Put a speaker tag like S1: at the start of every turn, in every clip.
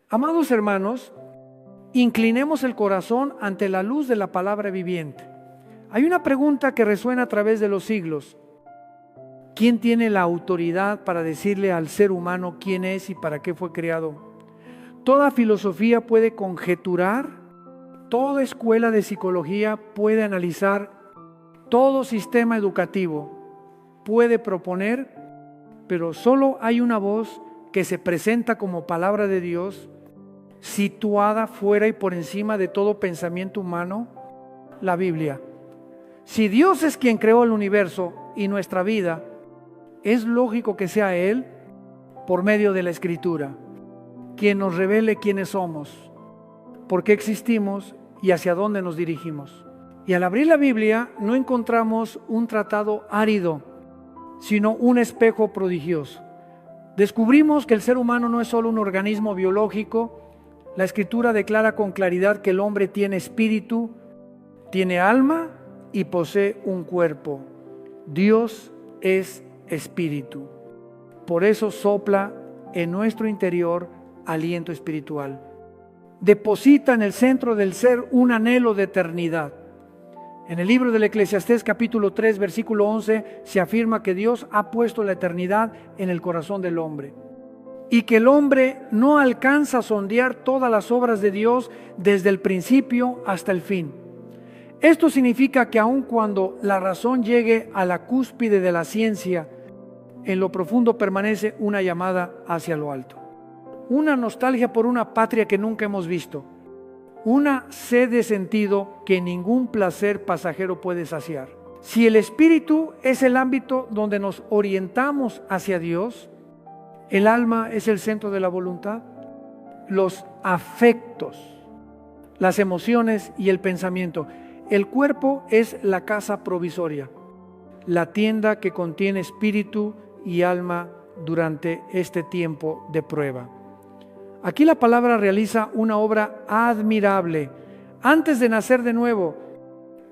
S1: Amados hermanos, inclinemos el corazón ante la luz de la palabra viviente. Hay una pregunta que resuena a través de los siglos. ¿Quién tiene la autoridad para decirle al ser humano quién es y para qué fue creado? Toda filosofía puede conjeturar, toda escuela de psicología puede analizar, todo sistema educativo puede proponer, pero solo hay una voz que se presenta como palabra de Dios, situada fuera y por encima de todo pensamiento humano, la Biblia. Si Dios es quien creó el universo y nuestra vida, es lógico que sea Él, por medio de la Escritura, quien nos revele quiénes somos, por qué existimos y hacia dónde nos dirigimos. Y al abrir la Biblia no encontramos un tratado árido, sino un espejo prodigioso. Descubrimos que el ser humano no es solo un organismo biológico. La Escritura declara con claridad que el hombre tiene espíritu, tiene alma y posee un cuerpo. Dios es espíritu. Por eso sopla en nuestro interior aliento espiritual. Deposita en el centro del ser un anhelo de eternidad. En el libro del Eclesiastés capítulo 3 versículo 11 se afirma que Dios ha puesto la eternidad en el corazón del hombre y que el hombre no alcanza a sondear todas las obras de Dios desde el principio hasta el fin. Esto significa que aun cuando la razón llegue a la cúspide de la ciencia, en lo profundo permanece una llamada hacia lo alto, una nostalgia por una patria que nunca hemos visto, una sed de sentido que ningún placer pasajero puede saciar. Si el espíritu es el ámbito donde nos orientamos hacia Dios, el alma es el centro de la voluntad, los afectos, las emociones y el pensamiento. El cuerpo es la casa provisoria, la tienda que contiene espíritu y alma durante este tiempo de prueba. Aquí la palabra realiza una obra admirable. Antes de nacer de nuevo,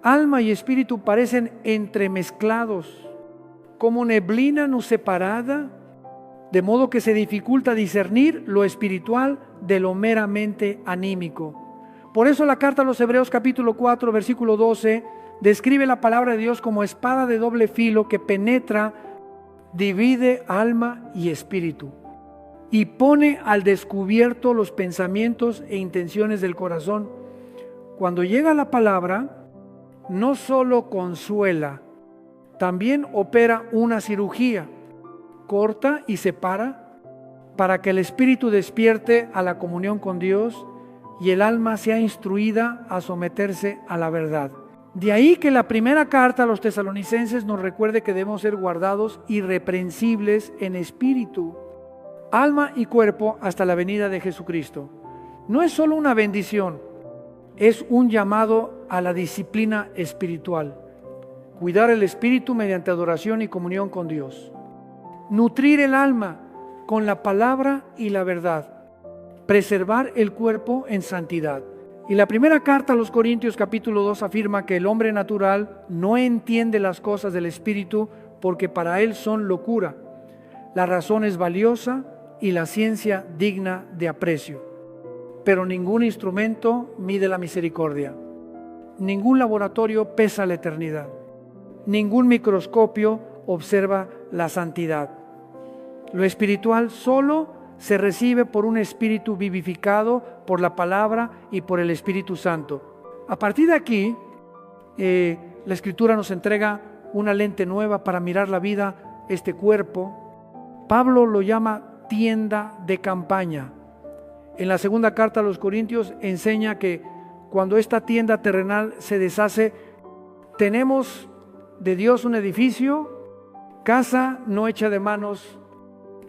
S1: alma y espíritu parecen entremezclados, como neblina no separada, de modo que se dificulta discernir lo espiritual de lo meramente anímico. Por eso la carta a los Hebreos capítulo 4 versículo 12 describe la palabra de Dios como espada de doble filo que penetra, divide alma y espíritu y pone al descubierto los pensamientos e intenciones del corazón. Cuando llega la palabra, no solo consuela, también opera una cirugía, corta y separa para que el espíritu despierte a la comunión con Dios y el alma sea instruida a someterse a la verdad. De ahí que la primera carta a los tesalonicenses nos recuerde que debemos ser guardados irreprensibles en espíritu, alma y cuerpo hasta la venida de Jesucristo. No es solo una bendición, es un llamado a la disciplina espiritual. Cuidar el espíritu mediante adoración y comunión con Dios. Nutrir el alma con la palabra y la verdad. Preservar el cuerpo en santidad. Y la primera carta a los Corintios capítulo 2 afirma que el hombre natural no entiende las cosas del espíritu porque para él son locura. La razón es valiosa y la ciencia digna de aprecio. Pero ningún instrumento mide la misericordia. Ningún laboratorio pesa la eternidad. Ningún microscopio observa la santidad. Lo espiritual solo se recibe por un espíritu vivificado por la palabra y por el Espíritu Santo. A partir de aquí, la Escritura nos entrega una lente nueva para mirar la vida, este cuerpo. Pablo lo llama tienda de campaña. En la segunda carta a los Corintios enseña que cuando esta tienda terrenal se deshace, tenemos de Dios un edificio, casa no hecha de manos,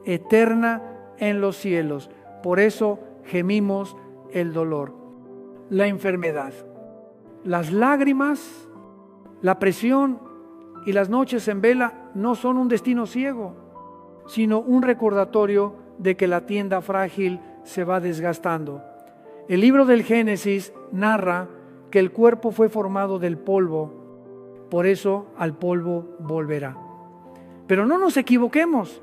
S1: eterna en los cielos. Por eso gemimos el dolor, la enfermedad, las lágrimas, la presión y las noches en vela no son un destino ciego, sino un recordatorio de que la tienda frágil se va desgastando. El libro del Génesis narra que el cuerpo fue formado del polvo, por eso al polvo volverá. Pero no nos equivoquemos,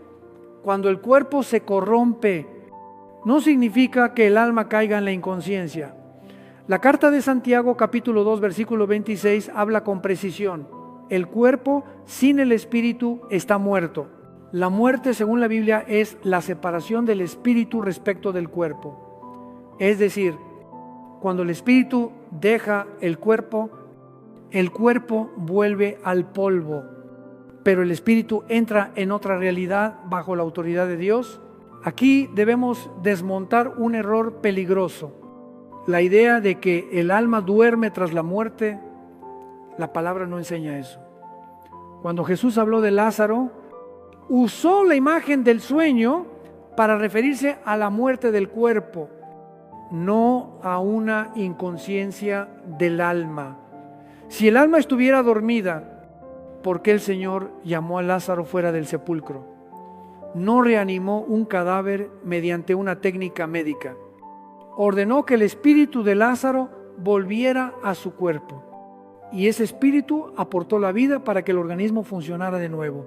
S1: cuando el cuerpo se corrompe, no significa que el alma caiga en la inconsciencia. La carta de Santiago, capítulo 2, versículo 26, habla con precisión. El cuerpo sin el espíritu está muerto. La muerte, según la Biblia, es la separación del espíritu respecto del cuerpo. Es decir, cuando el espíritu deja el cuerpo vuelve al polvo, pero el espíritu entra en otra realidad bajo la autoridad de Dios. Aquí debemos desmontar un error peligroso. La idea de que el alma duerme tras la muerte, la palabra no enseña eso. Cuando Jesús habló de Lázaro, usó la imagen del sueño para referirse a la muerte del cuerpo, no a una inconsciencia del alma. Si el alma estuviera dormida, ¿por qué el Señor llamó a Lázaro fuera del sepulcro? No reanimó un cadáver mediante una técnica médica. Ordenó que el espíritu de Lázaro volviera a su cuerpo. Y ese espíritu aportó la vida para que el organismo funcionara de nuevo.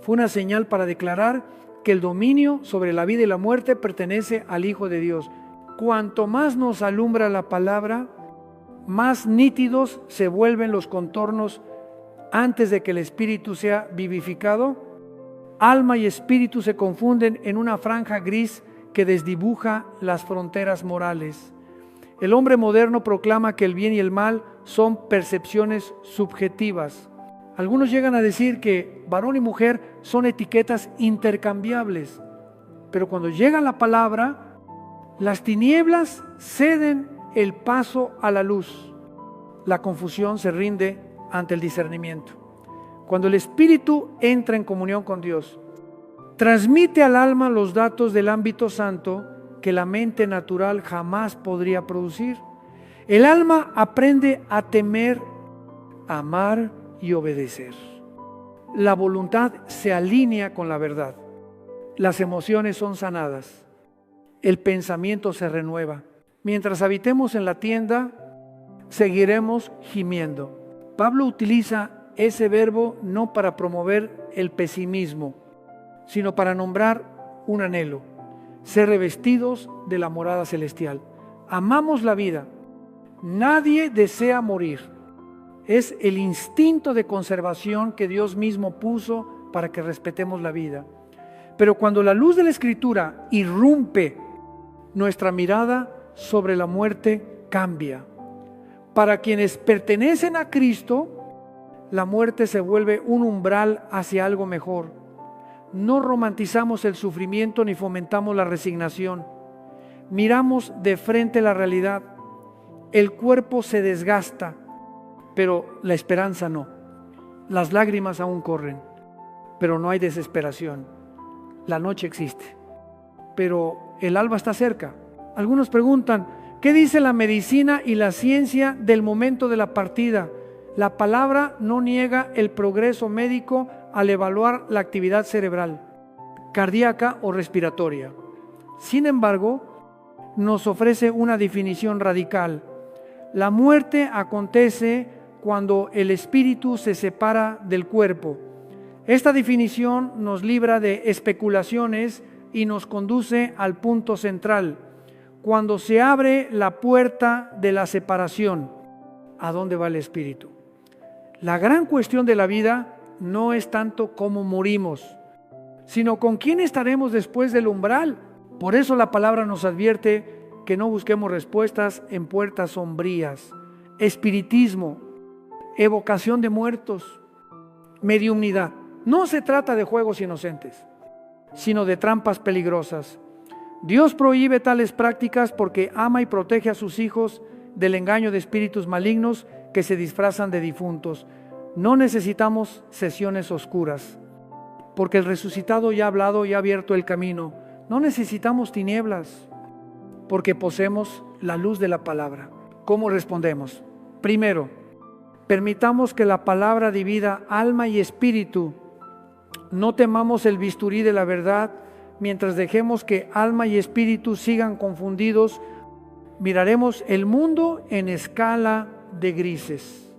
S1: Fue una señal para declarar que el dominio sobre la vida y la muerte pertenece al Hijo de Dios. Cuanto más nos alumbra la palabra, más nítidos se vuelven los contornos antes de que el espíritu sea vivificado. Alma y espíritu se confunden en una franja gris que desdibuja las fronteras morales. El hombre moderno proclama que el bien y el mal son percepciones subjetivas. Algunos llegan a decir que varón y mujer son etiquetas intercambiables, pero cuando llega la palabra, las tinieblas ceden el paso a la luz. La confusión se rinde ante el discernimiento. Cuando el espíritu entra en comunión con Dios, transmite al alma los datos del ámbito santo que la mente natural jamás podría producir. El alma aprende a temer, amar y obedecer. La voluntad se alinea con la verdad. Las emociones son sanadas. El pensamiento se renueva. Mientras habitemos en la tienda, seguiremos gimiendo. Pablo utiliza ese verbo no para promover el pesimismo, sino para nombrar un anhelo: ser revestidos de la morada celestial. Amamos la vida. Nadie desea morir. Es el instinto de conservación que Dios mismo puso para que respetemos la vida. Pero cuando la luz de la Escritura irrumpe, nuestra mirada sobre la muerte cambia. Para quienes pertenecen a Cristo, la muerte se vuelve un umbral hacia algo mejor. No romantizamos el sufrimiento ni fomentamos la resignación. Miramos de frente la realidad. El cuerpo se desgasta, pero la esperanza no. Las lágrimas aún corren, pero no hay desesperación. La noche existe, pero el alba está cerca. Algunos preguntan, ¿qué dice la medicina y la ciencia del momento de la partida? La palabra no niega el progreso médico al evaluar la actividad cerebral, cardíaca o respiratoria. Sin embargo, nos ofrece una definición radical. La muerte acontece cuando el espíritu se separa del cuerpo. Esta definición nos libra de especulaciones y nos conduce al punto central. Cuando se abre la puerta de la separación, ¿a dónde va el espíritu? La gran cuestión de la vida no es tanto cómo morimos, sino con quién estaremos después del umbral. Por eso la palabra nos advierte que no busquemos respuestas en puertas sombrías. Espiritismo, evocación de muertos, mediumnidad. No se trata de juegos inocentes, sino de trampas peligrosas. Dios prohíbe tales prácticas porque ama y protege a sus hijos del engaño de espíritus malignos que se disfrazan de difuntos. No necesitamos sesiones oscuras, porque el resucitado ya ha hablado y ha abierto el camino. No necesitamos tinieblas, porque poseemos la luz de la palabra. ¿Cómo respondemos? Primero, permitamos que la palabra divida alma y espíritu. No temamos el bisturí de la verdad, mientras dejemos que alma y espíritu sigan confundidos. Miraremos el mundo en escala de grises.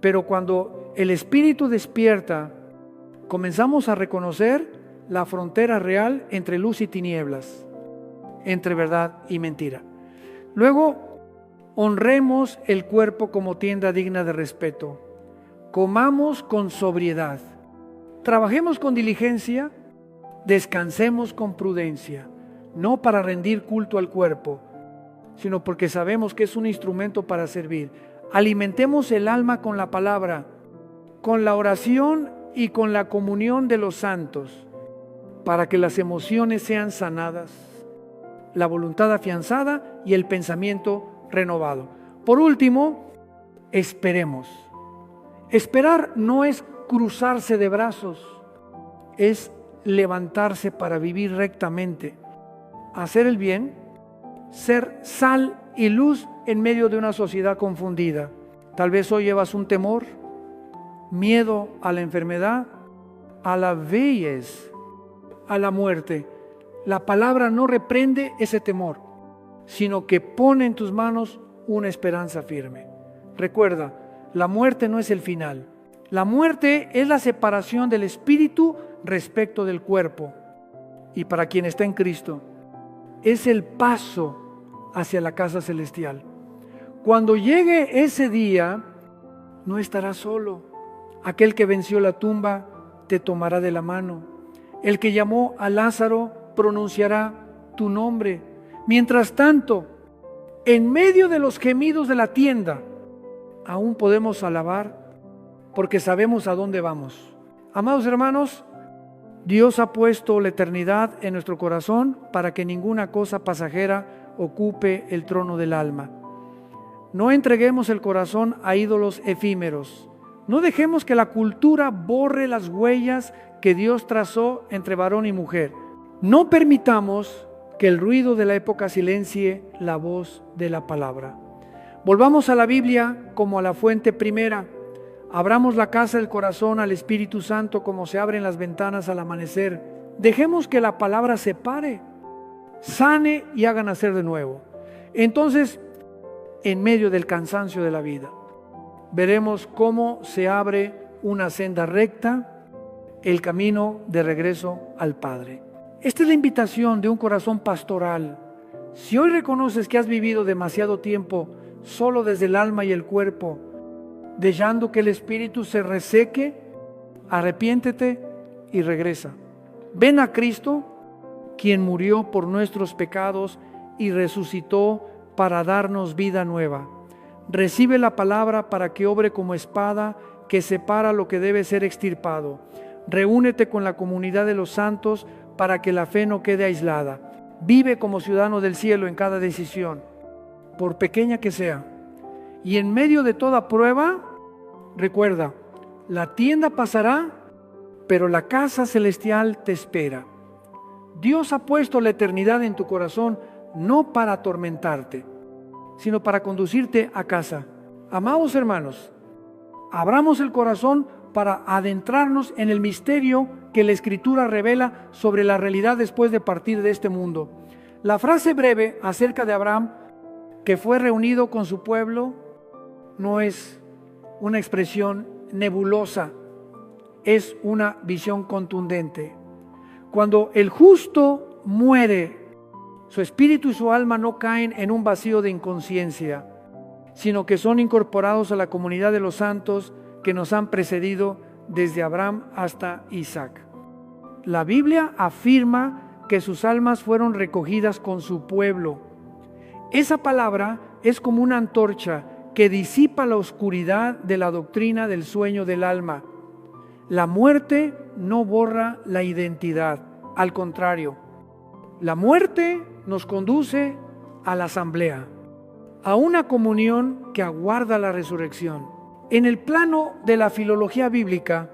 S1: Pero cuando el espíritu despierta, comenzamos a reconocer la frontera real entre luz y tinieblas. entre verdad y mentira. Luego, honremos el cuerpo como tienda digna de respeto. Comamos con sobriedad. Trabajemos con diligencia. Descansemos con prudencia. No para rendir culto al cuerpo, sino porque sabemos que es un instrumento para servir. Alimentemos el alma con la palabra, con la oración y con la comunión de los santos, para que las emociones sean sanadas, la voluntad afianzada y el pensamiento renovado. Por último, esperemos. Esperar no es cruzarse de brazos, es levantarse para vivir rectamente, hacer el bien, ser sal y luz en medio de una sociedad confundida. Tal vez hoy llevas un temor, miedo a la enfermedad, a la vejez, a la muerte. La palabra no reprende ese temor, sino que pone en tus manos una esperanza firme. Recuerda, la muerte no es el final. La muerte es la separación del espíritu respecto del cuerpo. Y para quien está en Cristo, es el paso hacia la casa celestial. Cuando llegue ese día, no estarás solo. Aquel que venció la tumba te tomará de la mano. El que llamó a Lázaro pronunciará tu nombre. Mientras tanto, en medio de los gemidos de la tienda, aún podemos alabar porque sabemos a dónde vamos. Amados hermanos, Dios ha puesto la eternidad en nuestro corazón para que ninguna cosa pasajera ocupe el trono del alma. No entreguemos el corazón a ídolos efímeros. No dejemos que la cultura borre las huellas que Dios trazó entre varón y mujer. No permitamos que el ruido de la época silencie la voz de la palabra. Volvamos a la Biblia como a la fuente primera. Abramos la casa del corazón al Espíritu Santo como se abren las ventanas al amanecer. Dejemos que la palabra separe, sane y haga nacer de nuevo. Entonces, en medio del cansancio de la vida, veremos cómo se abre una senda recta, el camino de regreso al Padre. Esta es la invitación de un corazón pastoral. Si hoy reconoces que has vivido demasiado tiempo solo desde el alma y el cuerpo, dejando que el espíritu se reseque, arrepiéntete y regresa. Ven a Cristo, quien murió por nuestros pecados y resucitó para darnos vida nueva. Recibe la palabra para que obre como espada que separa lo que debe ser extirpado. Reúnete con la comunidad de los santos para que la fe no quede aislada. Vive como ciudadano del cielo en cada decisión, por pequeña que sea. Y en medio de toda prueba, recuerda, la tienda pasará, pero la casa celestial te espera. Dios ha puesto la eternidad en tu corazón no para atormentarte, sino para conducirte a casa. Amados hermanos, abramos el corazón para adentrarnos en el misterio que la Escritura revela sobre la realidad después de partir de este mundo. La frase breve acerca de Abraham, que fue reunido con su pueblo, no es una expresión nebulosa, es una visión contundente. Cuando el justo muere, su espíritu y su alma no caen en un vacío de inconsciencia, sino que son incorporados a la comunidad de los santos que nos han precedido desde Abraham hasta Isaac. La Biblia afirma que sus almas fueron recogidas con su pueblo. Esa palabra es como una antorcha que disipa la oscuridad de la doctrina del sueño del alma. La muerte no borra la identidad, al contrario, la muerte nos conduce a la asamblea, a una comunión que aguarda la resurrección. En el plano de la filología bíblica,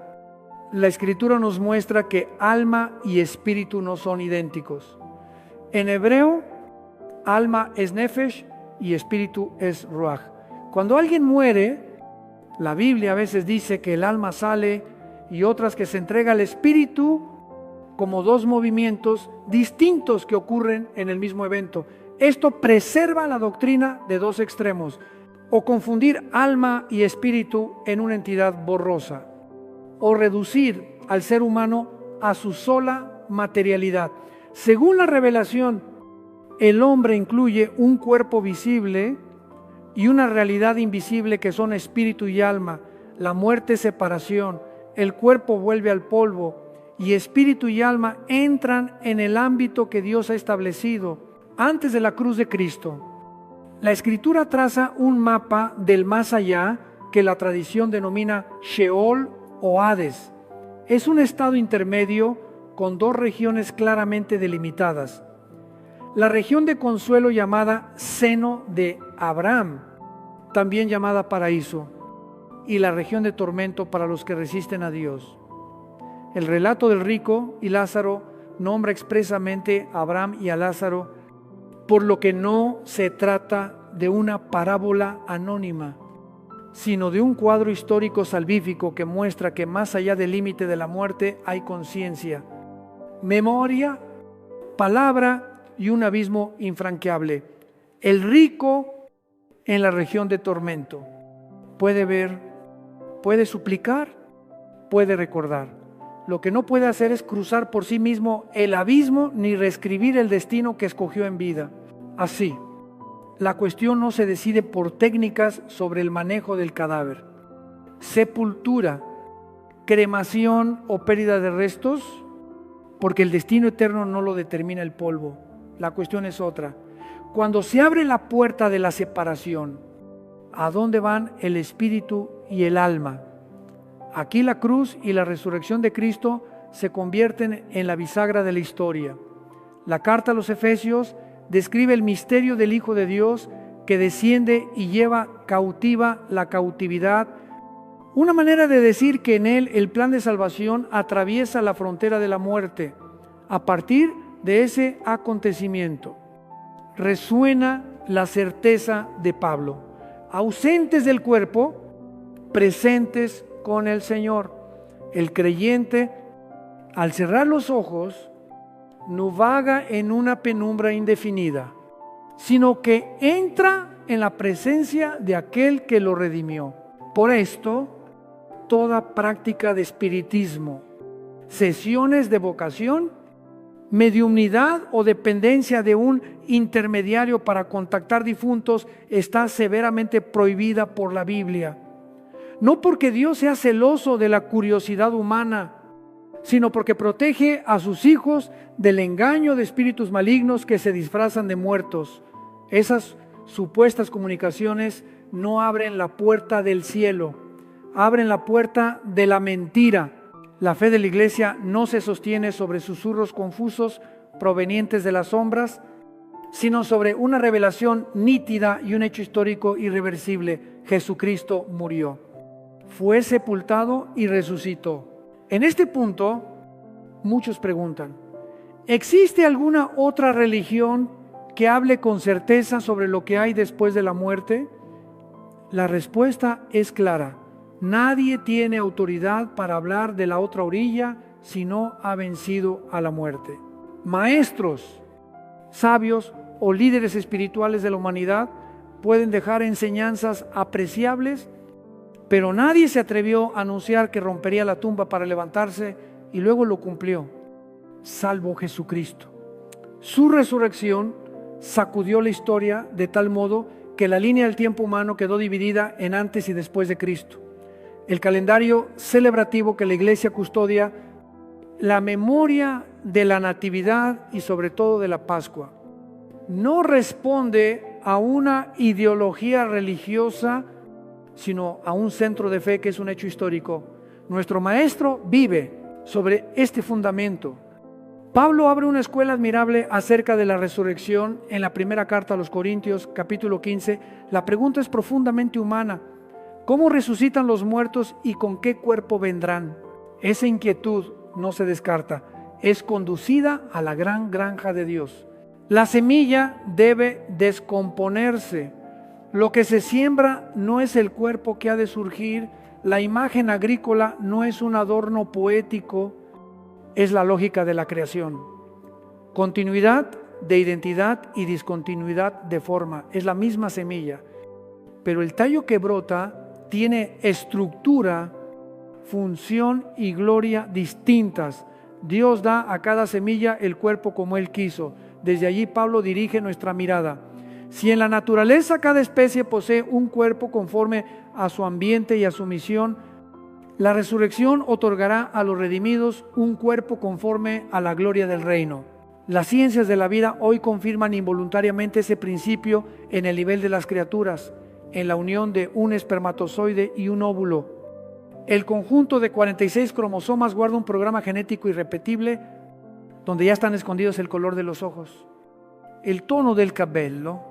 S1: la Escritura nos muestra que alma y espíritu no son idénticos. En hebreo, alma es nefesh y espíritu es ruach. Cuando alguien muere, la Biblia a veces dice que el alma sale y otras que se entrega al espíritu, como dos movimientos distintos que ocurren en el mismo evento. Esto preserva la doctrina de dos extremos, o confundir alma y espíritu en una entidad borrosa, o reducir al ser humano a su sola materialidad. Según la revelación, el hombre incluye un cuerpo visible y una realidad invisible que son espíritu y alma. La muerte es separación, el cuerpo vuelve al polvo y espíritu y alma entran en el ámbito que Dios ha establecido antes de la cruz de Cristo. La Escritura traza un mapa del más allá que la tradición denomina Sheol o Hades. Es un estado intermedio con dos regiones claramente delimitadas. La región de consuelo llamada seno de Abraham, también llamada paraíso, y la región de tormento para los que resisten a Dios. El relato del rico y Lázaro nombra expresamente a Abraham y a Lázaro, por lo que no se trata de una parábola anónima, sino de un cuadro histórico salvífico que muestra que más allá del límite de la muerte hay conciencia, memoria, palabra y un abismo infranqueable. El rico en la región de tormento puede ver, puede suplicar, puede recordar. Lo que no puede hacer es cruzar por sí mismo el abismo ni reescribir el destino que escogió en vida. Así, la cuestión no se decide por técnicas sobre el manejo del cadáver, sepultura, cremación o pérdida de restos, porque el destino eterno no lo determina el polvo. La cuestión es otra. Cuando se abre la puerta de la separación, ¿a dónde van el espíritu y el alma? Aquí la cruz y la resurrección de Cristo se convierten en la bisagra de la historia. La carta a los Efesios describe el misterio del Hijo de Dios que desciende y lleva cautiva la cautividad. Una manera de decir que en él el plan de salvación atraviesa la frontera de la muerte. A partir de ese acontecimiento, resuena la certeza de Pablo. Ausentes del cuerpo, presentes con el Señor. El creyente, al cerrar los ojos, no vaga en una penumbra indefinida, sino que entra en la presencia de aquel que lo redimió. Por esto, toda práctica de espiritismo, sesiones de vocación, mediumnidad o dependencia de un intermediario para contactar difuntos está severamente prohibida por la Biblia. No porque Dios sea celoso de la curiosidad humana, sino porque protege a sus hijos del engaño de espíritus malignos que se disfrazan de muertos. Esas supuestas comunicaciones no abren la puerta del cielo, abren la puerta de la mentira. La fe de la Iglesia no se sostiene sobre susurros confusos provenientes de las sombras, sino sobre una revelación nítida y un hecho histórico irreversible. Jesucristo murió, fue sepultado y resucitó. En este punto, muchos preguntan, ¿existe alguna otra religión que hable con certeza sobre lo que hay después de la muerte? La respuesta es clara. Nadie tiene autoridad para hablar de la otra orilla si no ha vencido a la muerte. Maestros, sabios o líderes espirituales de la humanidad pueden dejar enseñanzas apreciables, pero nadie se atrevió a anunciar que rompería la tumba para levantarse y luego lo cumplió, salvo Jesucristo. Su resurrección sacudió la historia de tal modo que la línea del tiempo humano quedó dividida en antes y después de Cristo. El calendario celebrativo que la Iglesia custodia, la memoria de la Natividad y sobre todo de la Pascua, no responde a una ideología religiosa, sino a un centro de fe que es un hecho histórico. Nuestro Maestro vive sobre este fundamento. Pablo abre una escuela admirable acerca de la resurrección en la primera carta a los Corintios, capítulo 15. La pregunta es profundamente humana. ¿Cómo resucitan los muertos y con qué cuerpo vendrán? Esa inquietud no se descarta. Es conducida a la gran granja de Dios. La semilla debe descomponerse. Lo que se siembra no es el cuerpo que ha de surgir. La imagen agrícola no es un adorno poético, es la lógica de la creación. Continuidad de identidad y discontinuidad de forma. Es la misma semilla. Pero el tallo que brota tiene estructura, función y gloria distintas. Dios da a cada semilla el cuerpo como Él quiso. Desde allí Pablo dirige nuestra mirada. Si en la naturaleza cada especie posee un cuerpo conforme a su ambiente y a su misión, la resurrección otorgará a los redimidos un cuerpo conforme a la gloria del reino. Las ciencias de la vida hoy confirman involuntariamente ese principio en el nivel de las criaturas, en la unión de un espermatozoide y un óvulo. El conjunto de 46 cromosomas guarda un programa genético irrepetible donde ya están escondidos el color de los ojos, el tono del cabello,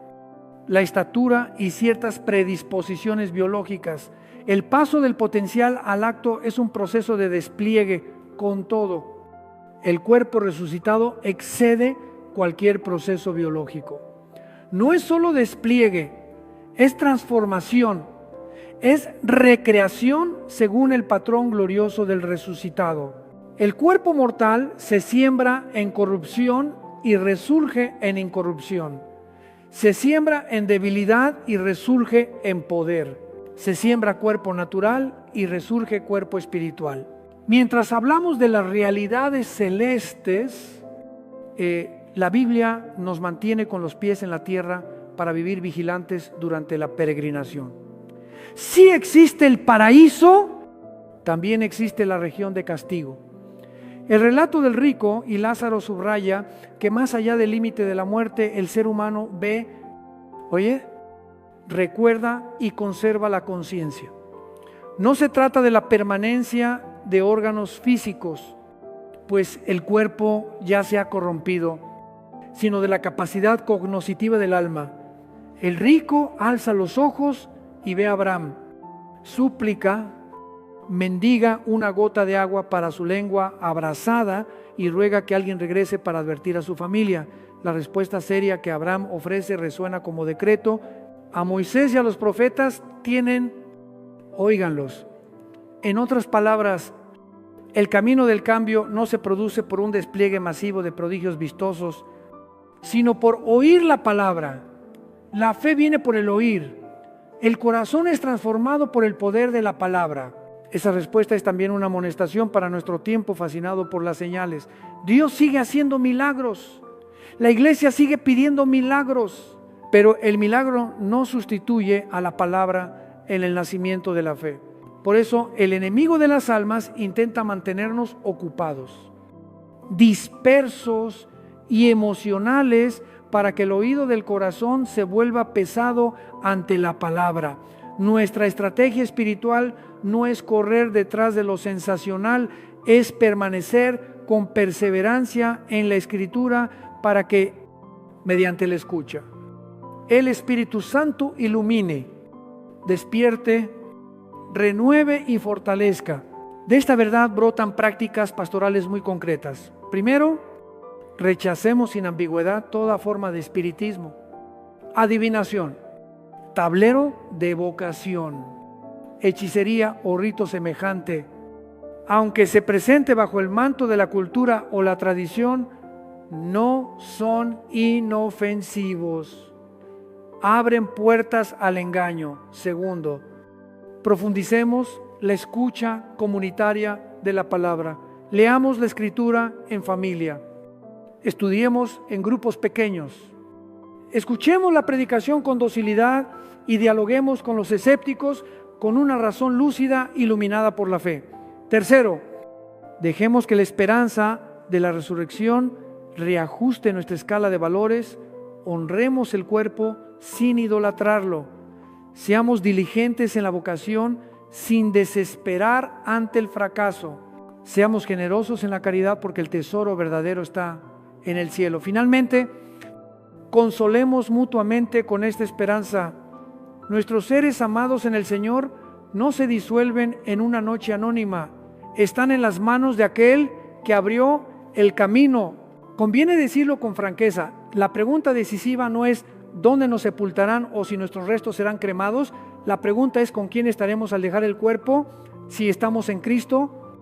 S1: la estatura y ciertas predisposiciones biológicas. El paso del potencial al acto es un proceso de despliegue. Con todo, el cuerpo resucitado excede cualquier proceso biológico. No es solo despliegue, es transformación, es recreación según el patrón glorioso del resucitado. El cuerpo mortal se siembra en corrupción y resurge en incorrupción. Se siembra en debilidad y resurge en poder. Se siembra cuerpo natural y resurge cuerpo espiritual. Mientras hablamos de las realidades celestes, la Biblia nos mantiene con los pies en la tierra para vivir vigilantes durante la peregrinación. Si existe el paraíso, también existe la región de castigo. El relato del rico y Lázaro subraya que más allá del límite de la muerte, el ser humano ve, recuerda y conserva la conciencia. No se trata de la permanencia de órganos físicos, pues el cuerpo ya se ha corrompido, sino de la capacidad cognoscitiva del alma. El rico alza los ojos y ve a Abraham, súplica, mendiga una gota de agua para su lengua abrasada y ruega que alguien regrese para advertir a su familia. La respuesta seria que Abraham ofrece resuena como decreto. A Moisés y a los profetas tienen, óiganlos. En otras palabras, el camino del cambio no se produce por un despliegue masivo de prodigios vistosos, sino por oír la palabra. La fe viene por el oír. El corazón es transformado por el poder de la palabra. Esa respuesta es también una amonestación para nuestro tiempo fascinado por las señales. Dios sigue haciendo milagros. La iglesia sigue pidiendo milagros, pero el milagro no sustituye a la palabra en el nacimiento de la fe. Por eso el enemigo de las almas intenta mantenernos ocupados, dispersos y emocionales para que el oído del corazón se vuelva pesado ante la palabra. Nuestra estrategia espiritual no es correr detrás de lo sensacional, es permanecer con perseverancia en la Escritura para que, mediante la escucha, el Espíritu Santo ilumine, despierte, renueve y fortalezca. De esta verdad brotan prácticas pastorales muy concretas. Primero, rechacemos sin ambigüedad toda forma de espiritismo, adivinación, tablero de evocación, hechicería o rito semejante. Aunque se presente bajo el manto de la cultura o la tradición, no son inofensivos. Abren puertas al engaño. Segundo, profundicemos la escucha comunitaria de la palabra. Leamos la Escritura en familia. Estudiemos en grupos pequeños. Escuchemos la predicación con docilidad y dialoguemos con los escépticos con una razón lúcida iluminada por la fe. Tercero, dejemos que la esperanza de la resurrección reajuste nuestra escala de valores. Honremos el cuerpo sin idolatrarlo. Seamos diligentes en la vocación sin desesperar ante el fracaso. Seamos generosos en la caridad porque el tesoro verdadero está en el cielo. Finalmente, consolemos mutuamente con esta esperanza. Nuestros seres amados en el Señor no se disuelven en una noche anónima. Están en las manos de aquel que abrió el camino. Conviene decirlo con franqueza. La pregunta decisiva no es dónde nos sepultarán o si nuestros restos serán cremados. La pregunta es con quién estaremos al dejar el cuerpo. Si estamos en Cristo,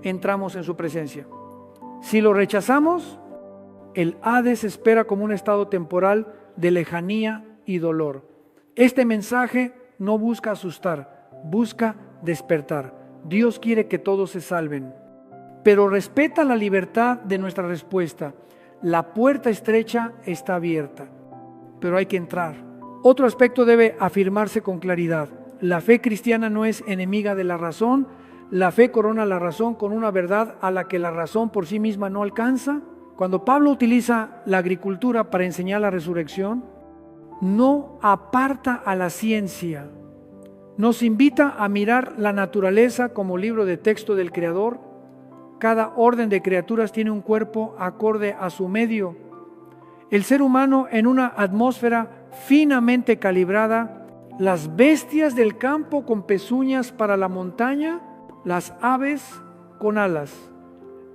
S1: entramos en su presencia. Si lo rechazamos, el Hades espera como un estado temporal de lejanía y dolor. Este mensaje no busca asustar, busca despertar. Dios quiere que todos se salven, pero respeta la libertad de nuestra respuesta. La puerta estrecha está abierta, pero hay que entrar. Otro aspecto debe afirmarse con claridad. La fe cristiana no es enemiga de la razón. La fe corona la razón con una verdad a la que la razón por sí misma no alcanza. Cuando Pablo utiliza la agricultura para enseñar la resurrección, no aparta a la ciencia. Nos invita a mirar la naturaleza como libro de texto del Creador. Cada orden de criaturas tiene un cuerpo acorde a su medio. El ser humano en una atmósfera finamente calibrada, las bestias del campo con pezuñas para la montaña, las aves con alas,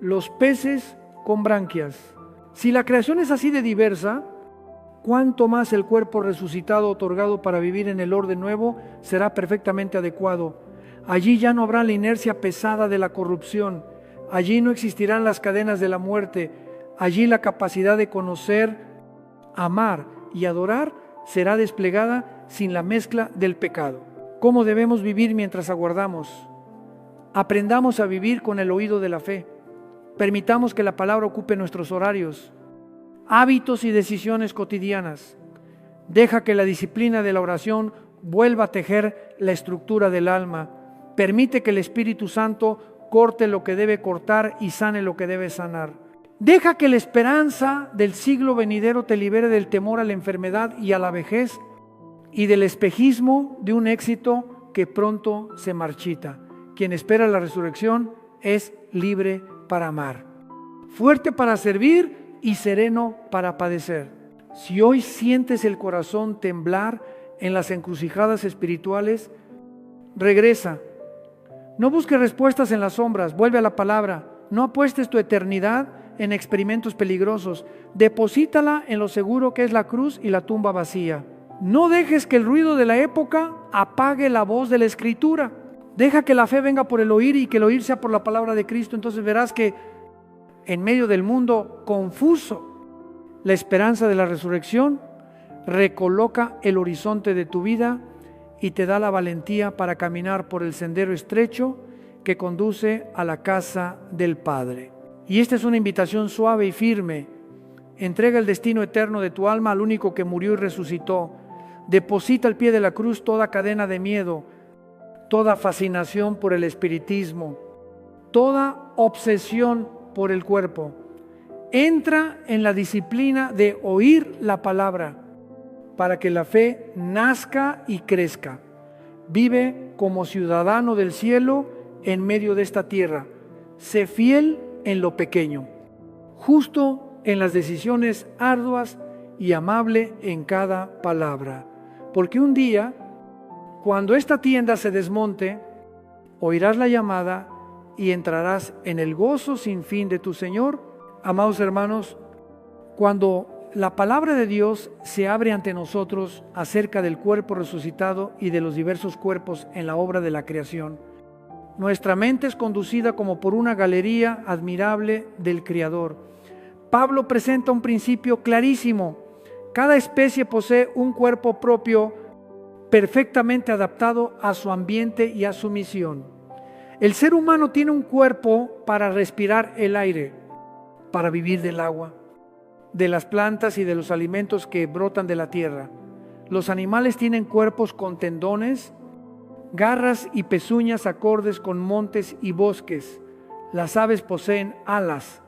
S1: los peces con branquias. Si la creación es así de diversa, cuánto más el cuerpo resucitado otorgado para vivir en el orden nuevo será perfectamente adecuado. Allí ya no habrá la inercia pesada de la corrupción, allí no existirán las cadenas de la muerte, allí la capacidad de conocer, amar y adorar será desplegada sin la mezcla del pecado. ¿Cómo debemos vivir mientras aguardamos? Aprendamos a vivir con el oído de la fe. Permitamos que la palabra ocupe nuestros horarios, hábitos y decisiones cotidianas. Deja que la disciplina de la oración vuelva a tejer la estructura del alma. Permite que el Espíritu Santo corte lo que debe cortar y sane lo que debe sanar. Deja que la esperanza del siglo venidero te libere del temor a la enfermedad y a la vejez y del espejismo de un éxito que pronto se marchita. Quien espera la resurrección es libre para amar, fuerte para servir y sereno para padecer. Si hoy sientes el corazón temblar en las encrucijadas espirituales, regresa. No busques respuestas en las sombras, vuelve a la palabra. No apuestes tu eternidad en experimentos peligrosos. Deposítala en lo seguro que es la cruz y la tumba vacía. No dejes que el ruido de la época apague la voz de la Escritura. Deja que la fe venga por el oír y que el oír sea por la palabra de Cristo. Entonces verás que en medio del mundo confuso, la esperanza de la resurrección recoloca el horizonte de tu vida y te da la valentía para caminar por el sendero estrecho que conduce a la casa del Padre. Y esta es una invitación suave y firme. Entrega el destino eterno de tu alma al único que murió y resucitó. Deposita al pie de la cruz toda cadena de miedo, toda fascinación por el espiritismo, toda obsesión por el cuerpo. Entra en la disciplina de oír la palabra para que la fe nazca y crezca. Vive como ciudadano del cielo en medio de esta tierra. Sé fiel en lo pequeño, justo en las decisiones arduas y amable en cada palabra. Porque un día, cuando esta tienda se desmonte, oirás la llamada y entrarás en el gozo sin fin de tu Señor. Amados hermanos, cuando la palabra de Dios se abre ante nosotros acerca del cuerpo resucitado y de los diversos cuerpos en la obra de la creación, nuestra mente es conducida como por una galería admirable del Creador. Pablo presenta un principio clarísimo. Cada especie posee un cuerpo propio perfectamente adaptado a su ambiente y a su misión. El ser humano tiene un cuerpo para respirar el aire, para vivir del agua, de las plantas y de los alimentos que brotan de la tierra. Los animales tienen cuerpos con tendones, garras y pezuñas acordes con montes y bosques. Las aves poseen alas,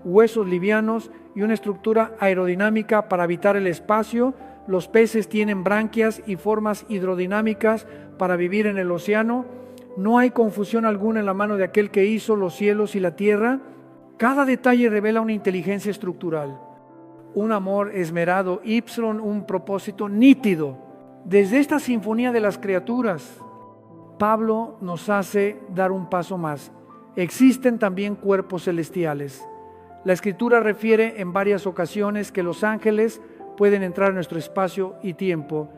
S1: huesos livianos y una estructura aerodinámica para habitar el espacio. Los peces tienen branquias y formas hidrodinámicas para vivir en el océano. No hay confusión alguna en la mano de aquel que hizo los cielos y la tierra. Cada detalle revela una inteligencia estructural, un amor esmerado, un propósito nítido. Desde esta sinfonía de las criaturas, Pablo nos hace dar un paso más. Existen también cuerpos celestiales. La Escritura refiere en varias ocasiones que los ángeles pueden entrar en nuestro espacio y tiempo,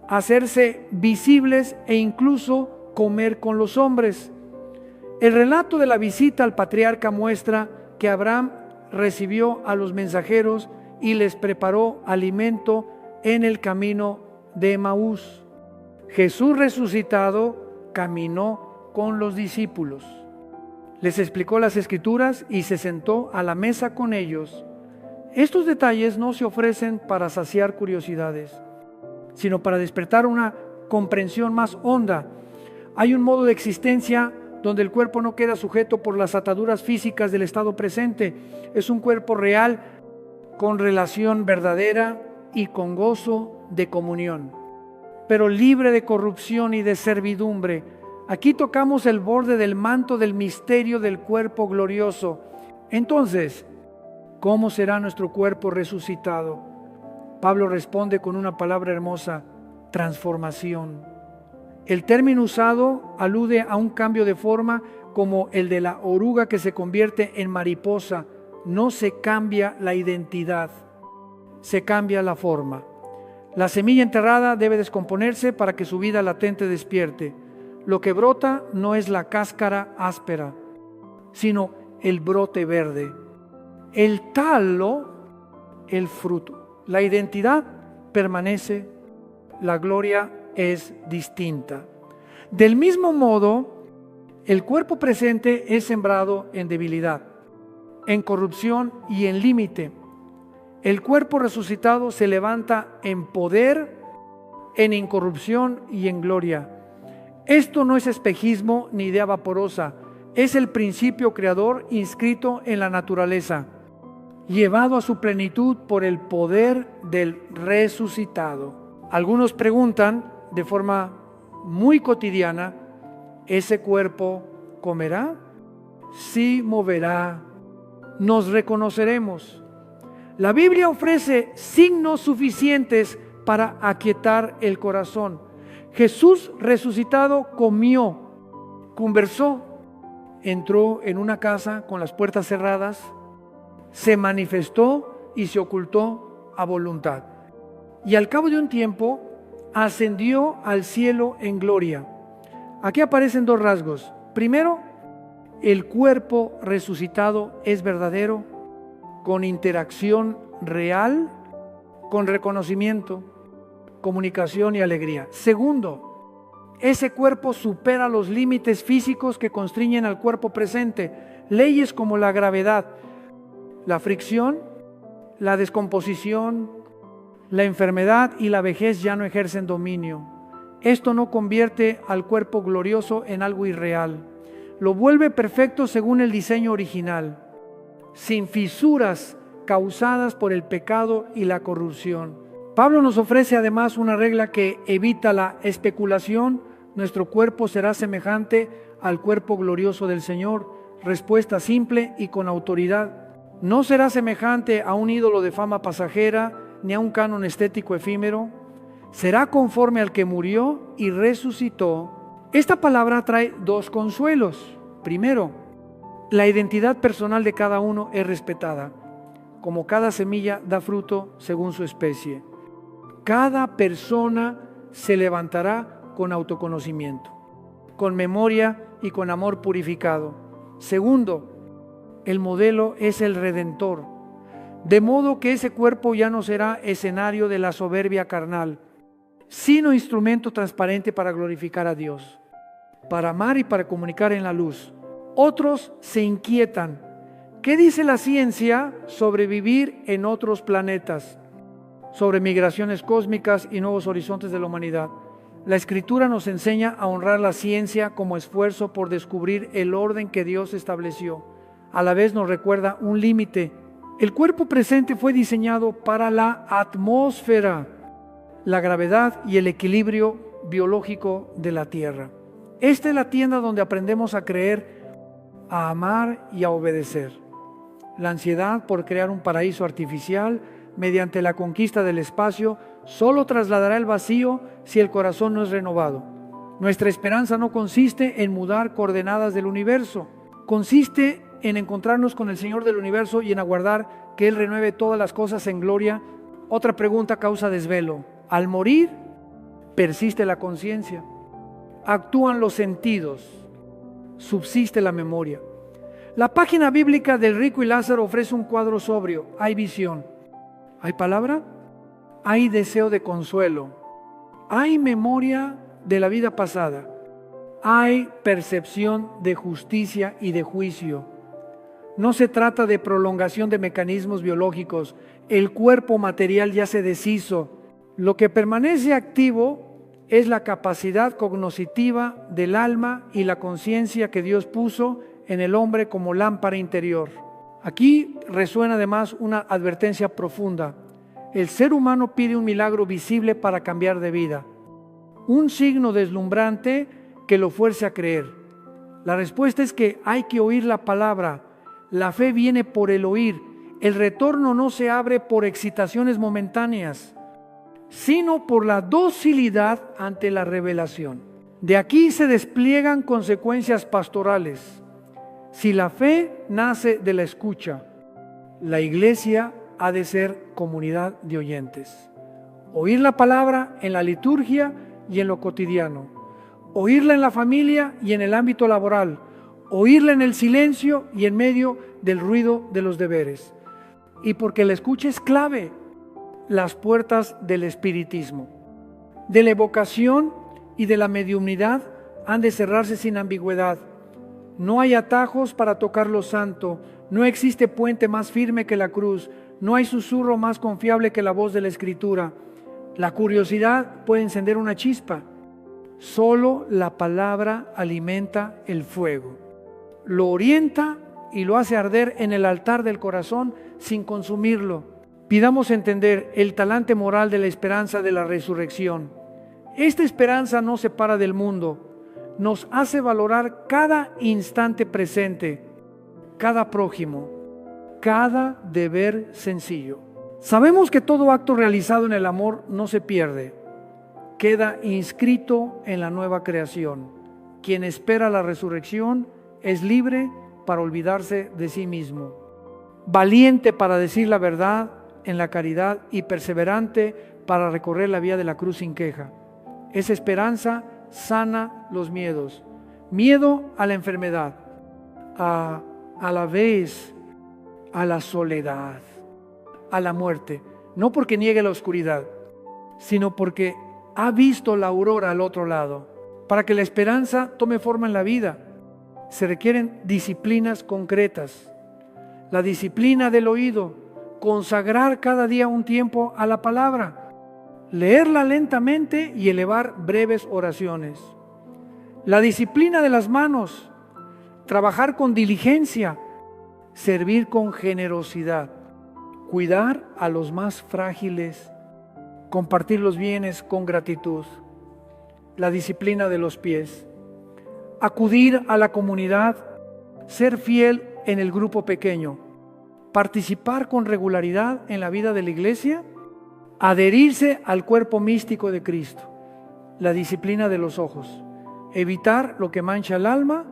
S1: hacerse visibles e incluso comer con los hombres. El relato de la visita al patriarca muestra que Abraham recibió a los mensajeros y les preparó alimento en el camino de Emaús. Jesús resucitado caminó con los discípulos, les explicó las Escrituras y se sentó a la mesa con ellos. Estos detalles no se ofrecen para saciar curiosidades, sino para despertar una comprensión más honda. Hay un modo de existencia donde el cuerpo no queda sujeto por las ataduras físicas del estado presente. Es un cuerpo real con relación verdadera y con gozo de comunión, pero libre de corrupción y de servidumbre. Aquí tocamos el borde del manto del misterio del cuerpo glorioso. Entonces, ¿cómo será nuestro cuerpo resucitado? Pablo responde con una palabra hermosa: transformación. El término usado alude a un cambio de forma como el de la oruga que se convierte en mariposa. No se cambia la identidad, se cambia la forma. La semilla enterrada debe descomponerse para que su vida latente despierte. Lo que brota no es la cáscara áspera, sino el brote verde. El talo, el fruto. La identidad permanece, la gloria es distinta. Del mismo modo, el cuerpo presente es sembrado en debilidad, en corrupción y en límite. El cuerpo resucitado se levanta en poder, en incorrupción y en gloria. Esto no es espejismo ni idea vaporosa, es el principio creador inscrito en la naturaleza, llevado a su plenitud por el poder del resucitado. Algunos preguntan de forma muy cotidiana: ¿ese cuerpo comerá? Sí moverá, nos reconoceremos. La Biblia ofrece signos suficientes para aquietar el corazón. Jesús resucitado comió, conversó, entró en una casa con las puertas cerradas, se manifestó y se ocultó a voluntad. Y al cabo de un tiempo ascendió al cielo en gloria. Aquí aparecen dos rasgos. Primero, el cuerpo resucitado es verdadero, con interacción real, con reconocimiento, comunicación y alegría. Segundo, ese cuerpo supera los límites físicos que constriñen al cuerpo presente. Leyes como la gravedad, la fricción, la descomposición, la enfermedad y la vejez ya no ejercen dominio. Esto no convierte al cuerpo glorioso en algo irreal. Lo vuelve perfecto según el diseño original, sin fisuras causadas por el pecado y la corrupción. Pablo nos ofrece además una regla que evita la especulación. Nuestro cuerpo será semejante al cuerpo glorioso del Señor. Respuesta simple y con autoridad. No será semejante a un ídolo de fama pasajera ni a un canon estético efímero. Será conforme al que murió y resucitó. Esta palabra trae dos consuelos. Primero, la identidad personal de cada uno es respetada, como cada semilla da fruto según su especie. Cada persona se levantará con autoconocimiento, con memoria y con amor purificado. Segundo, el modelo es el Redentor, de modo que ese cuerpo ya no será escenario de la soberbia carnal, sino instrumento transparente para glorificar a Dios, para amar y para comunicar en la luz. Otros se inquietan. ¿Qué dice la ciencia sobre vivir en otros planetas? Sobre migraciones cósmicas y nuevos horizontes de la humanidad. La Escritura nos enseña a honrar la ciencia como esfuerzo por descubrir el orden que Dios estableció. A la vez nos recuerda un límite. El cuerpo presente fue diseñado para la atmósfera, la gravedad y el equilibrio biológico de la Tierra. Esta es la tienda donde aprendemos a creer, a amar y a obedecer. La ansiedad por crear un paraíso artificial mediante la conquista del espacio solo trasladará el vacío si el corazón no es renovado. Nuestra esperanza no consiste en mudar coordenadas del universo, consiste en encontrarnos con el Señor del universo y en aguardar que Él renueve todas las cosas en gloria. Otra pregunta causa desvelo. Al morir, persiste la conciencia, actúan los sentidos, subsiste la memoria. La página bíblica del rico y Lázaro ofrece un cuadro sobrio. Hay visión, hay palabra, hay deseo de consuelo, hay memoria de la vida pasada, hay percepción de justicia y de juicio. No se trata de prolongación de mecanismos biológicos. El cuerpo material ya se deshizo. Lo que permanece activo es la capacidad cognoscitiva del alma y la conciencia que Dios puso en el hombre como lámpara interior. Aquí resuena además una advertencia profunda. El ser humano pide un milagro visible para cambiar de vida, un signo deslumbrante que lo fuerce a creer. La respuesta es que hay que oír la palabra. La fe viene por el oír. El retorno no se abre por excitaciones momentáneas, sino por la docilidad ante la revelación. De aquí se despliegan consecuencias pastorales. Si la fe nace de la escucha, la iglesia ha de ser comunidad de oyentes. Oír la palabra en la liturgia y en lo cotidiano. Oírla en la familia y en el ámbito laboral. Oírla en el silencio y en medio del ruido de los deberes. Y porque la escucha es clave, las puertas del espiritismo, de la evocación y de la mediumnidad han de cerrarse sin ambigüedad. No hay atajos para tocar lo santo, no existe puente más firme que la cruz, no hay susurro más confiable que la voz de la Escritura. La curiosidad puede encender una chispa. Solo la palabra alimenta el fuego, lo orienta y lo hace arder en el altar del corazón sin consumirlo. Pidamos entender el talante moral de la esperanza de la resurrección. Esta esperanza no separa del mundo, nos hace valorar cada instante presente, cada prójimo, cada deber sencillo. Sabemos que todo acto realizado en el amor no se pierde, queda inscrito en la nueva creación. Quien espera la resurrección es libre para olvidarse de sí mismo, valiente para decir la verdad en la caridad y perseverante para recorrer la vía de la cruz sin queja. Esa esperanza sana los miedos. Miedo a la enfermedad, a la vez a la soledad, a la muerte. No porque niegue la oscuridad, sino porque ha visto la aurora al otro lado. Para que la esperanza tome forma en la vida, se requieren disciplinas concretas. La disciplina del oído, consagrar cada día un tiempo a la palabra, leerla lentamente y elevar breves oraciones. La disciplina de las manos, trabajar con diligencia, servir con generosidad, cuidar a los más frágiles, compartir los bienes con gratitud. La disciplina de los pies, acudir a la comunidad, ser fiel en el grupo pequeño, participar con regularidad en la vida de la iglesia, adherirse al cuerpo místico de Cristo. La disciplina de los ojos, evitar lo que mancha el alma,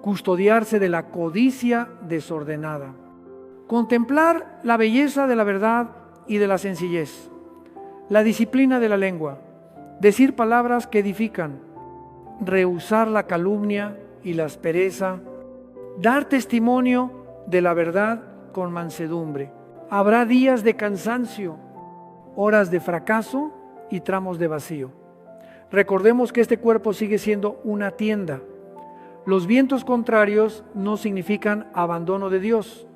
S1: custodiarse de la codicia desordenada, contemplar la belleza de la verdad y de la sencillez. La disciplina de la lengua, decir palabras que edifican, rehusar la calumnia y la aspereza, dar testimonio de la verdad con mansedumbre. Habrá días de cansancio, horas de fracaso y tramos de vacío. Recordemos que este cuerpo sigue siendo una tienda. Los vientos contrarios no significan abandono de Dios,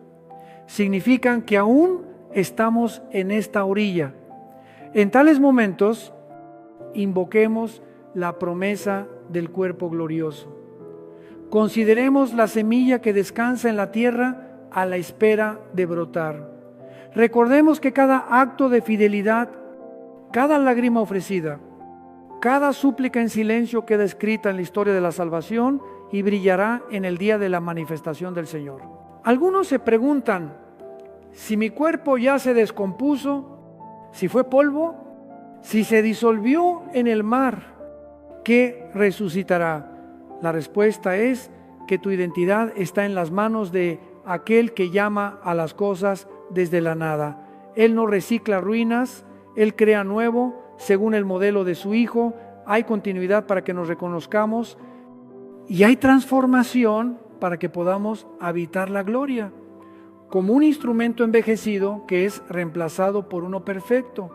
S1: significan que aún estamos en esta orilla. En tales momentos, invoquemos la promesa del cuerpo glorioso. Consideremos la semilla que descansa en la tierra a la espera de brotar. Recordemos que cada acto de fidelidad, cada lágrima ofrecida, cada súplica en silencio queda escrita en la historia de la salvación y brillará en el día de la manifestación del Señor. Algunos se preguntan, si mi cuerpo ya se descompuso, si fue polvo, si se disolvió en el mar, ¿qué resucitará? La respuesta es que tu identidad está en las manos de aquel que llama a las cosas desde la nada. Él no recicla ruinas, Él crea nuevo según el modelo de su Hijo. Hay continuidad para que nos reconozcamos y hay transformación para que podamos habitar la gloria, como un instrumento envejecido que es reemplazado por uno perfecto.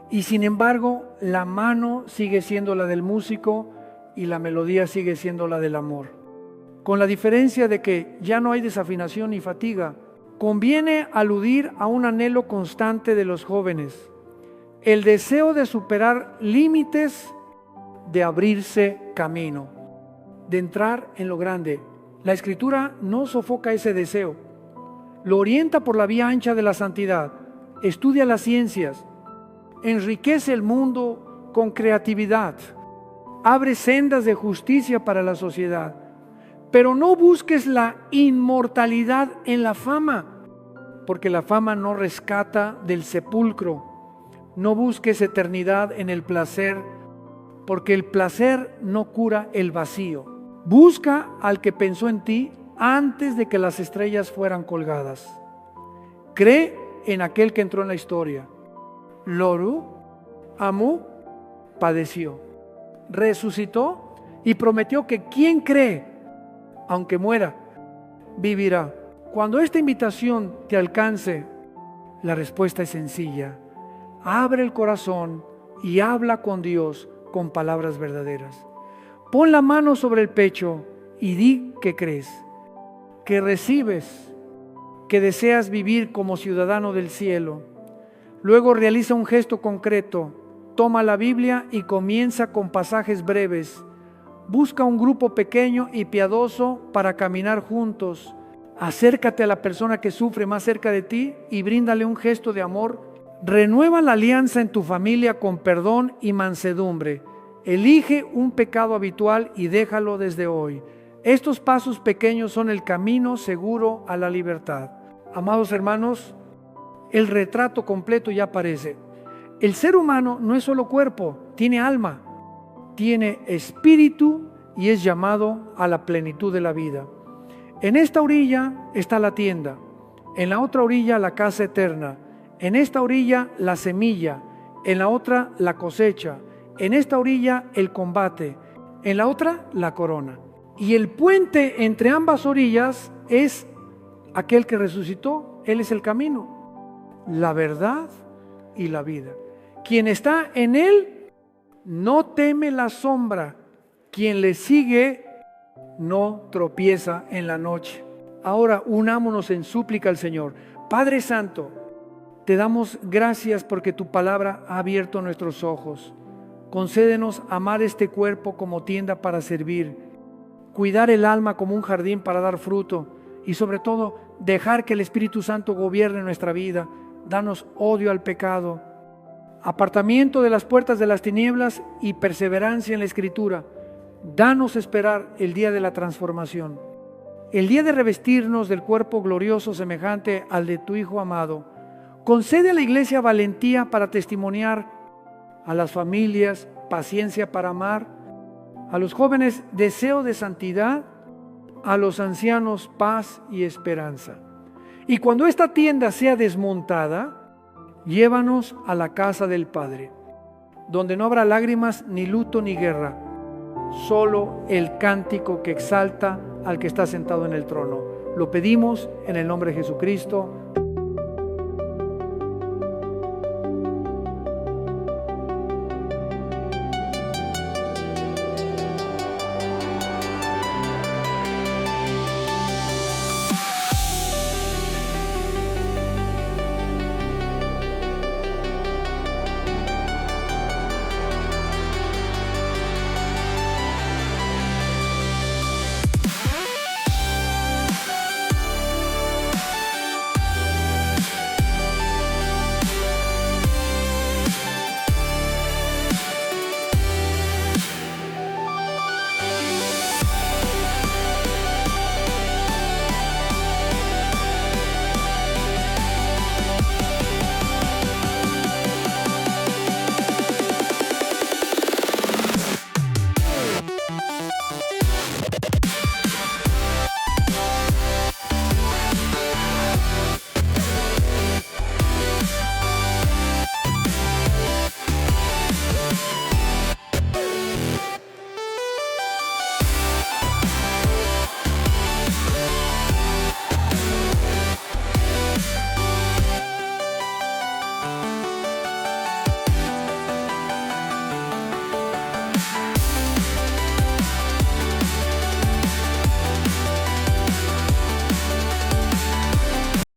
S1: Y sin embargo, la mano sigue siendo la del músico y la melodía sigue siendo la del amor. con la diferencia de que ya no hay desafinación ni fatiga. Conviene aludir a un anhelo constante de los jóvenes, el deseo de superar límites, de abrirse camino, de entrar en lo grande. La Escritura no sofoca ese deseo, lo orienta por la vía ancha de la santidad, estudia las ciencias, enriquece el mundo con creatividad, abre sendas de justicia para la sociedad. Pero no busques la inmortalidad en la fama, porque la fama no rescata del sepulcro. No busques eternidad en el placer, porque el placer no cura el vacío. Busca al que pensó en ti antes de que las estrellas fueran colgadas. Cree en aquel que entró en la historia. Loru, amó, padeció, resucitó y prometió que quien cree, aunque muera, vivirá. Cuando esta invitación te alcance, la respuesta es sencilla. Abre el corazón y habla con Dios con palabras verdaderas. Pon la mano sobre el pecho y di que crees, que recibes, que deseas vivir como ciudadano del cielo. Luego realiza un gesto concreto. Toma la Biblia y comienza con pasajes breves. Busca un grupo pequeño y piadoso para caminar juntos. Acércate a la persona que sufre más cerca de ti y bríndale un gesto de amor. Renueva la alianza en tu familia con perdón y mansedumbre. Elige un pecado habitual y déjalo desde hoy. Estos pasos pequeños son el camino seguro a la libertad. Amados hermanos, el retrato completo ya aparece. El ser humano no es solo cuerpo, tiene alma, tiene espíritu y es llamado a la plenitud de la vida. En esta orilla está la tienda, en la otra orilla la casa eterna, en esta orilla la semilla, en la otra la cosecha, en esta orilla el combate, en la otra la corona. Y el puente entre ambas orillas es aquel que resucitó. Él es el camino, la verdad y la vida. Quien está en Él no teme la sombra. Quien le sigue no tropieza en la noche. Ahora unámonos en súplica al Señor. Padre Santo, te damos gracias porque tu palabra ha abierto nuestros ojos. Concédenos amar este cuerpo como tienda para servir, cuidar el alma como un jardín para dar fruto y sobre todo dejar que el Espíritu Santo gobierne nuestra vida. Danos odio al pecado, apartamiento de las puertas de las tinieblas y perseverancia en la Escritura. Danos esperar el día de la transformación, el día de revestirnos del cuerpo glorioso semejante al de tu Hijo amado. Concede a la iglesia valentía para testimoniar, a las familias paciencia para amar, a los jóvenes deseo de santidad, a los ancianos paz y esperanza. Y cuando esta tienda sea desmontada, llévanos a la casa del Padre, donde no habrá lágrimas, ni luto, ni guerra, solo el cántico que exalta al que está sentado en el trono. Lo pedimos en el nombre de Jesucristo.